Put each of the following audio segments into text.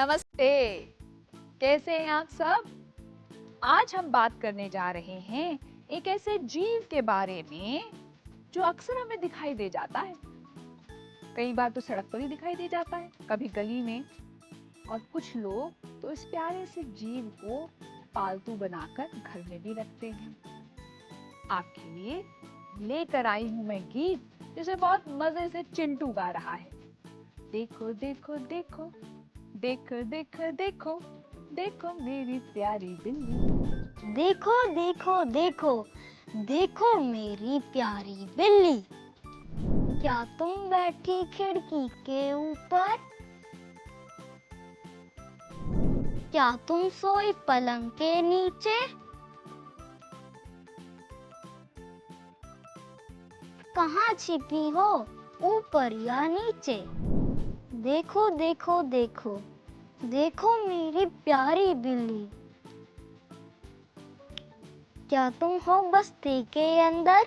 नमस्ते। कैसे हैं आप सब? आज हम बात करने जा रहे हैं एक ऐसे जीव के बारे में जो अक्सर हमें दिखाई दे जाता है। कई बार तो सड़क पर ही दिखाई दे जाता है, कभी गली में, और कुछ लोग तो इस प्यारे से जीव को पालतू बनाकर घर में भी रखते हैं। आपके लिए लेकर आई हूँ मैं गीत जिसे बहुत मजे से चिंटू गा रहा है। देखो देखो देखो, देखो देखो देखो, देखो मेरी प्यारी बिल्ली। देखो देखो देखो, देखो मेरी प्यारी बिल्ली। क्या तुम बैठी खिड़की के ऊपर? क्या तुम सोई पलंग के नीचे? कहाँ छिपी हो, ऊपर या नीचे? देखो देखो देखो, देखो मेरी प्यारी बिल्ली। क्या तुम हो बस्ती के अंदर?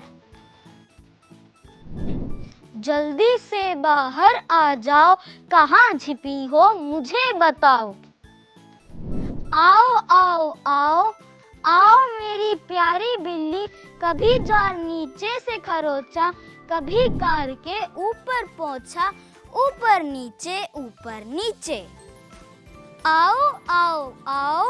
जल्दी से बाहर आ जाओ, कहाँ छिपी हो मुझे बताओ। आओ आओ आओ, आओ मेरी प्यारी बिल्ली। कभी जाल नीचे से खरोचा, कभी कार के ऊपर पहुंचा, ऊपर नीचे ऊपर नीचे। आओ आओ आओ,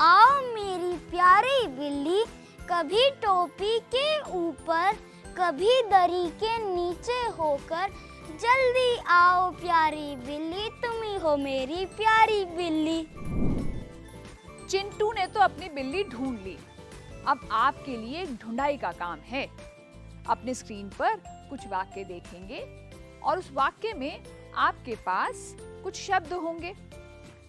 आओ मेरी प्यारी बिल्ली। कभी टोपी के ऊपर, कभी दरी के नीचे होकर। जल्दी आओ प्यारी बिल्ली, तुम ही हो मेरी प्यारी बिल्ली। चिंटू ने तो अपनी बिल्ली ढूंढ ली। अब आपके लिए एक ढूंढाई का काम है। अपने स्क्रीन पर कुछ वाक्य देखेंगे और उस वाक्य में आपके पास कुछ शब्द होंगे।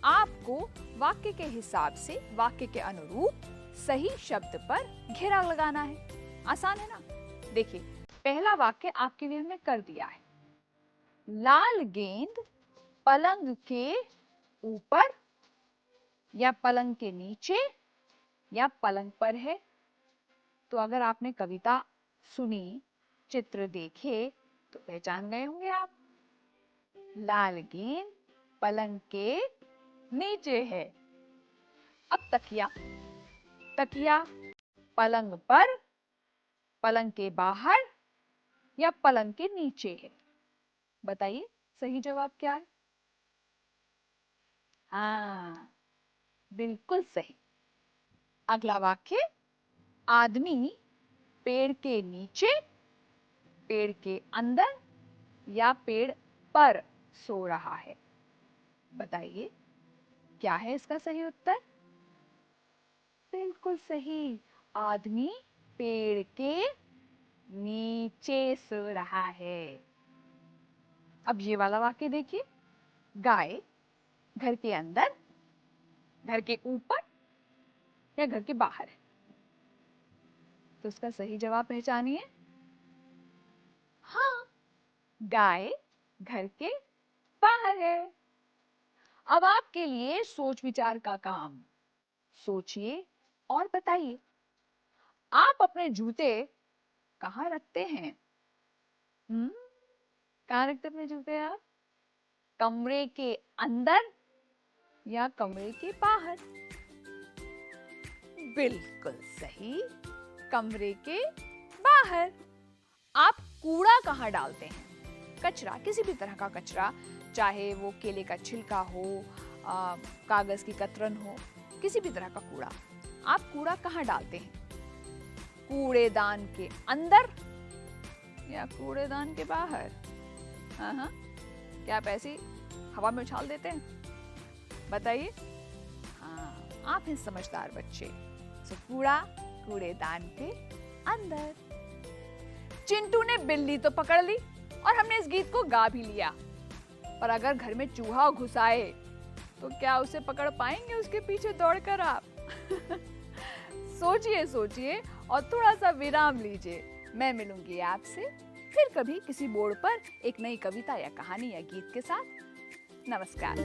आपको वाक्य के हिसाब से, वाक्य के अनुरूप सही शब्द पर घेरा लगाना है। आसान है ना? देखिए, पहला वाक्य आपके लिए हमने कर दिया है। लाल गेंद पलंग के ऊपर या पलंग के नीचे या पलंग पर है। तो अगर आपने कविता सुनी, चित्र देखे, तो पहचान गए होंगे आप। लाल गेंद पलंग के नीचे है। अब तकिया, तकिया पलंग पर, पलंग के बाहर या पलंग के नीचे है। बताइए सही जवाब क्या है? हाँ, बिल्कुल सही। अगला वाक्य, आदमी पेड़ के नीचे, पेड़ के अंदर या पेड़ पर सो रहा है। बताइए क्या है इसका सही उत्तर? बिल्कुल सही, आदमी पेड़ के नीचे सो रहा है। अब ये वाला वाक्य देखिए, गाय घर के अंदर, घर के ऊपर या घर के बाहर है। तो उसका सही जवाब पहचानिए। हाँ, गाय घर के बाहर है। अब आपके लिए सोच विचार का काम। सोचिए और बताइए, आप अपने जूते कहाँ रखते हैं? कहाँ रखते अपने जूते आप? कमरे के अंदर या कमरे के बाहर? बिल्कुल सही, कमरे के बाहर। आप कूड़ा कहाँ डालते हैं? कचरा, किसी भी तरह का कचरा, चाहे वो केले का छिलका हो, कागज की कतरन हो, किसी भी तरह का कूड़ा, आप कूड़ा कहाँ डालते हैं? कूड़ेदान के अंदर या कूड़ेदान के बाहर? हाँ, क्या आप ऐसे हवा में उछाल देते हैं? बताइए। हाँ, आप हैं समझदार बच्चे। सो कूड़ा कूड़ेदान के अंदर। चिंटू ने बिल्ली तो पकड़ ली और हमने इस गीत को गा भी लिया, पर अगर घर में चूहा घुस आए तो क्या उसे पकड़ पाएंगे उसके पीछे दौड़कर आप? सोचिए सोचिए और थोड़ा सा विराम लीजिए। मैं मिलूंगी आपसे फिर कभी किसी बोर्ड पर एक नई कविता या कहानी या गीत के साथ। नमस्कार।